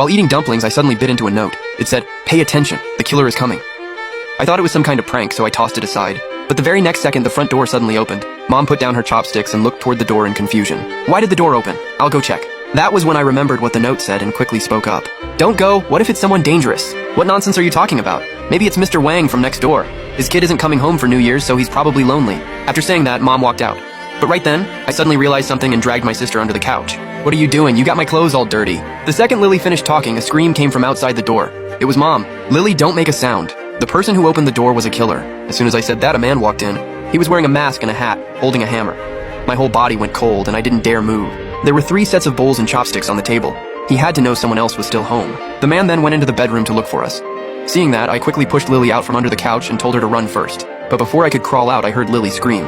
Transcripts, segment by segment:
While eating dumplings, I suddenly bit into a note. It said, "Pay attention, the killer is coming." I thought it was some kind of prank, so I tossed it aside. But the very next second, the front door suddenly opened. Mom put down her chopsticks and looked toward the door in confusion. "Why did the door open? I'll go check." That was when I remembered what the note said and quickly spoke up. "Don't go. What if it's someone dangerous? What nonsense are you talking about? Maybe it's Mr. Wang from next door. His kid isn't coming home for New Year's, so he's probably lonely." After saying that, Mom walked out. But right then, I suddenly realized something and dragged my sister under the couch. "What are you doing? You got my clothes all dirty." The second Lily finished talking, a scream came from outside the door. It was Mom. "Lily, don't make a sound." The person who opened the door was a killer. As soon as I said that, a man walked in. He was wearing a mask and a hat, holding a hammer. My whole body went cold and I didn't dare move. There were 3 sets of bowls and chopsticks on the table. He had to know someone else was still home. The man then went into the bedroom to look for us. Seeing that, I quickly pushed Lily out from under the couch and told her to run first. But before I could crawl out, I heard Lily scream.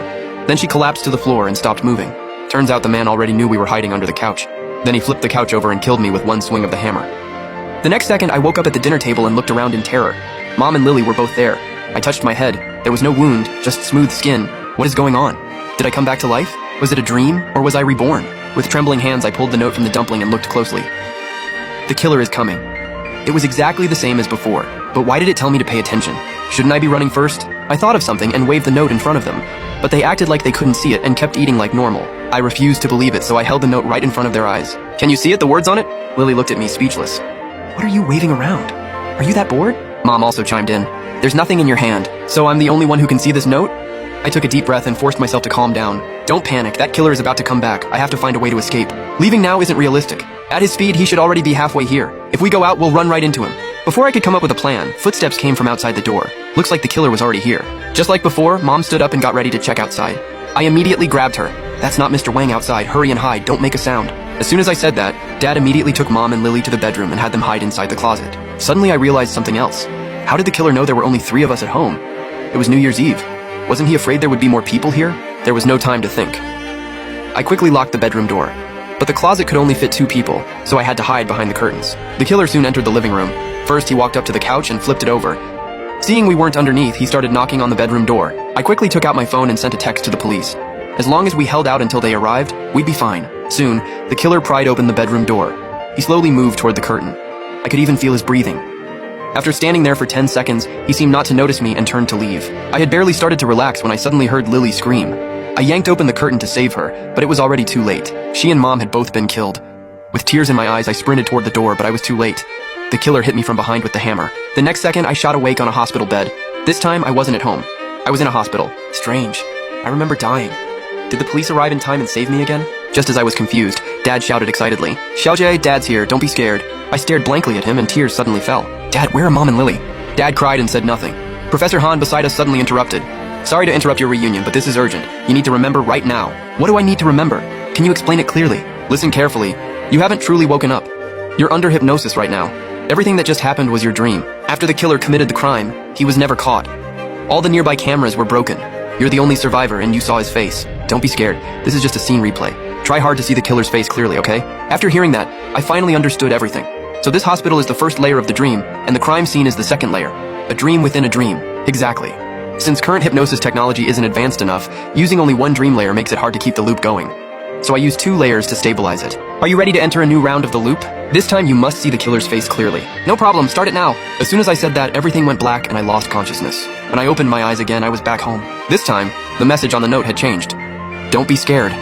Then she collapsed to the floor and stopped moving. Turns out the man already knew we were hiding under the couch. Then he flipped the couch over and killed me with one swing of the hammer. The next second, I woke up at the dinner table and looked around in terror. Mom and Lily were both there. I touched my head. There was no wound, just smooth skin. What is going on? Did I come back to life? Was it a dream, or was I reborn? With trembling hands, I pulled the note from the dumpling and looked closely. "The killer is coming." It was exactly the same as before, but why did it tell me to pay attention? Shouldn't I be running first? I thought of something and waved the note in front of them, but they acted like they couldn't see it and kept eating like normal. I refused to believe it, so I held the note right in front of their eyes. "Can you see it, the words on it?" Lily looked at me, speechless. "What are you waving around? Are you that bored?" Mom also chimed in. "There's nothing in your hand, so I'm the only one who can see this note?" I took a deep breath and forced myself to calm down. "Don't panic, that killer is about to come back. I have to find a way to escape. Leaving now isn't realistic. At his speed, he should already be halfway here. If we go out, we'll run right into him." Before I could come up with a plan, footsteps came from outside the door. Looks like the killer was already here. Just like before, Mom stood up and got ready to check outside. I immediately grabbed her. "That's not Mr. Wang outside. Hurry and hide. Don't make a sound." As soon as I said that, Dad immediately took Mom and Lily to the bedroom and had them hide inside the closet. Suddenly I realized something else. How did the killer know there were only 3 of us at home? It was New Year's Eve. Wasn't he afraid there would be more people here? There was no time to think. I quickly locked the bedroom door. But the closet could only fit 2 people, so I had to hide behind the curtains. The killer soon entered the living room. First, he walked up to the couch and flipped it over. Seeing we weren't underneath, he started knocking on the bedroom door. I quickly took out my phone and sent a text to the police. As long as we held out until they arrived, we'd be fine. Soon, the killer pried open the bedroom door. He slowly moved toward the curtain. I could even feel his breathing. After standing there for 10 seconds, he seemed not to notice me and turned to leave. I had barely started to relax when I suddenly heard Lily scream. I yanked open the curtain to save her, but it was already too late. She and Mom had both been killed. With tears in my eyes, I sprinted toward the door, but I was too late. The killer hit me from behind with the hammer. The next second, I shot awake on a hospital bed. This time, I wasn't at home. I was in a hospital. Strange. I remember dying. Did the police arrive in time and save me again? Just as I was confused, Dad shouted excitedly, "Xiaojie, Dad's here, don't be scared." I stared blankly at him and tears suddenly fell. "Dad, where are Mom and Lily?" Dad cried and said nothing. Professor Han beside us suddenly interrupted. "Sorry to interrupt your reunion, but this is urgent. You need to remember right now." "What do I need to remember? Can you explain it clearly?" "Listen carefully. You haven't truly woken up. You're under hypnosis right now. Everything that just happened was your dream. After the killer committed the crime, he was never caught. All the nearby cameras were broken. You're the only survivor and you saw his face. Don't be scared. This is just a scene replay. Try hard to see the killer's face clearly, okay?" After hearing that, I finally understood everything. So this hospital is the first layer of the dream, and the crime scene is the second layer. A dream within a dream. Exactly. Since current hypnosis technology isn't advanced enough, using only one dream layer makes it hard to keep the loop going. So I used 2 layers to stabilize it. Are you ready to enter a new round of the loop? This time you must see the killer's face clearly. "No problem, start it now." As soon as I said that, everything went black and I lost consciousness. When I opened my eyes again, I was back home. This time, the message on the note had changed. "Don't be scared.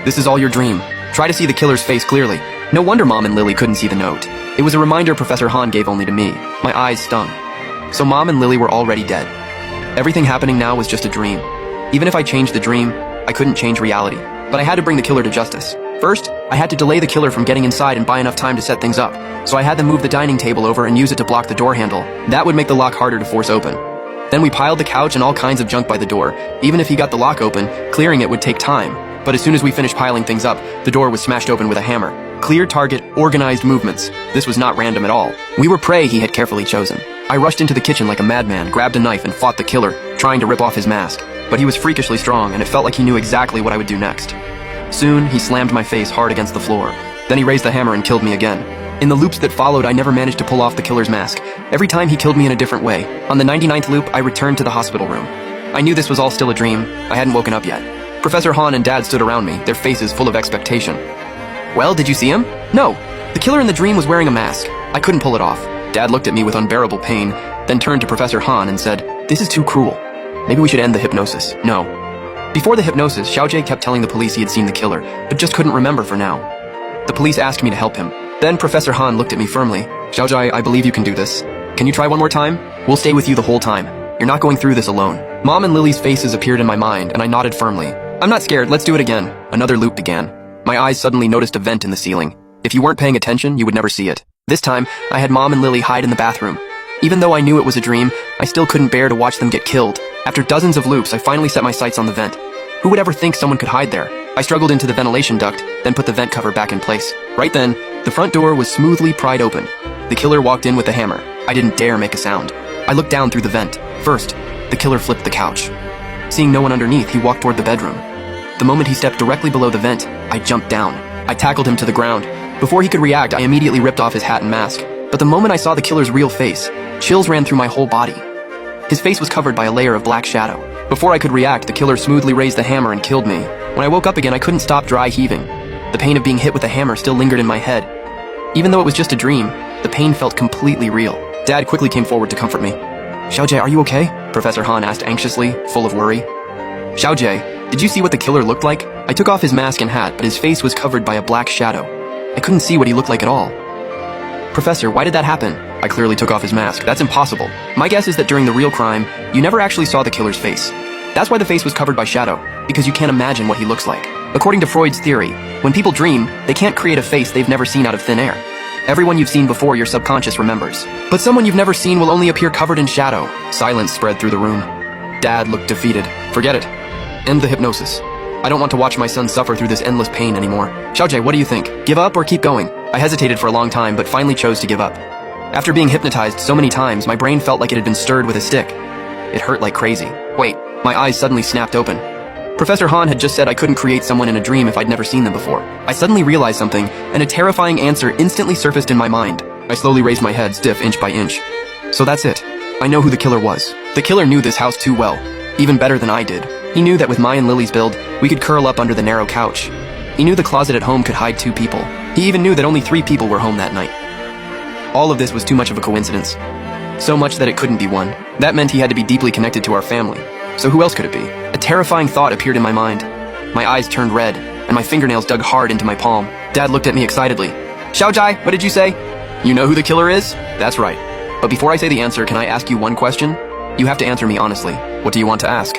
This is all your dream. Try to see the killer's face clearly." No wonder Mom and Lily couldn't see the note. It was a reminder Professor Han gave only to me. My eyes stung. So Mom and Lily were already dead. Everything happening now was just a dream. Even if I changed the dream, I couldn't change reality. But I had to bring the killer to justice. First, I had to delay the killer from getting inside and buy enough time to set things up. So I had them move the dining table over and use it to block the door handle. That would make the lock harder to force open. Then we piled the couch and all kinds of junk by the door. Even if he got the lock open, clearing it would take time. But as soon as we finished piling things up, the door was smashed open with a hammer. Clear target, organized movements. This was not random at all. We were prey he had carefully chosen. I rushed into the kitchen like a madman, grabbed a knife and fought the killer, trying to rip off his mask. But he was freakishly strong and it felt like he knew exactly what I would do next. Soon, he slammed my face hard against the floor. Then he raised the hammer and killed me again. In the loops that followed, I never managed to pull off the killer's mask. Every time he killed me in a different way. On the 99th loop, I returned to the hospital room. I knew this was all still a dream. I hadn't woken up yet. Professor Han and Dad stood around me, their faces full of expectation. "Well, did you see him?" "No." The killer in the dream was wearing a mask. I couldn't pull it off. Dad looked at me with unbearable pain, then turned to Professor Han and said, "This is too cruel. Maybe we should end the hypnosis." No. Before the hypnosis, Xiaojie kept telling the police he had seen the killer, but just couldn't remember for now. The police asked me to help him. Then Professor Han looked at me firmly. "Xiaojie, I believe you can do this. Can you try one more time? We'll stay with you the whole time. You're not going through this alone." Mom and Lily's faces appeared in my mind, and I nodded firmly. "I'm not scared, let's do it again." Another loop began. My eyes suddenly noticed a vent in the ceiling. If you weren't paying attention, you would never see it. This time, I had Mom and Lily hide in the bathroom. Even though I knew it was a dream, I still couldn't bear to watch them get killed. After dozens of loops, I finally set my sights on the vent. Who would ever think someone could hide there? I struggled into the ventilation duct, then put the vent cover back in place. Right then, the front door was smoothly pried open. The killer walked in with the hammer. I didn't dare make a sound. I looked down through the vent. First, the killer flipped the couch. Seeing no one underneath, he walked toward the bedroom. The moment he stepped directly below the vent, I jumped down. I tackled him to the ground. Before he could react, I immediately ripped off his hat and mask. But the moment I saw the killer's real face, chills ran through my whole body. His face was covered by a layer of black shadow. Before I could react, the killer smoothly raised the hammer and killed me. When I woke up again, I couldn't stop dry heaving. The pain of being hit with the hammer still lingered in my head. Even though it was just a dream, the pain felt completely real. Dad quickly came forward to comfort me. "Xiaojie, are you okay?" Professor Han asked anxiously, full of worry. "Xiaojie, did you see what the killer looked like?" I took off his mask and hat, but his face was covered by a black shadow. I couldn't see what he looked like at all. "Professor, why did that happen?" I clearly took off his mask. "That's impossible. My guess is that during the real crime, you never actually saw the killer's face. That's why the face was covered by shadow, because you can't imagine what he looks like. According to Freud's theory, when people dream, they can't create a face they've never seen out of thin air. Everyone you've seen before, your subconscious remembers. But someone you've never seen will only appear covered in shadow." Silence spread through the room. Dad looked defeated. "Forget it. End the hypnosis. I don't want to watch my son suffer through this endless pain anymore. Xiaojie, what do you think? Give up or keep going?" I hesitated for a long time, but finally chose to give up. After being hypnotized so many times, my brain felt like it had been stirred with a stick. It hurt like crazy. Wait, my eyes suddenly snapped open. Professor Han had just said I couldn't create someone in a dream if I'd never seen them before. I suddenly realized something, and a terrifying answer instantly surfaced in my mind. I slowly raised my head, stiff inch by inch. So that's it. I know who the killer was. The killer knew this house too well, even better than I did. He knew that with my and Lily's build, we could curl up under the narrow couch. He knew the closet at home could hide 2 people. He even knew that only 3 people were home that night. All of this was too much of a coincidence. So much that it couldn't be one. That meant he had to be deeply connected to our family. So who else could it be? A terrifying thought appeared in my mind. My eyes turned red, and my fingernails dug hard into my palm. Dad looked at me excitedly. "Xiaojie, what did you say?" "You know who the killer is?" "That's right. But before I say the answer, can I ask you one question? You have to answer me honestly. What do you want to ask?"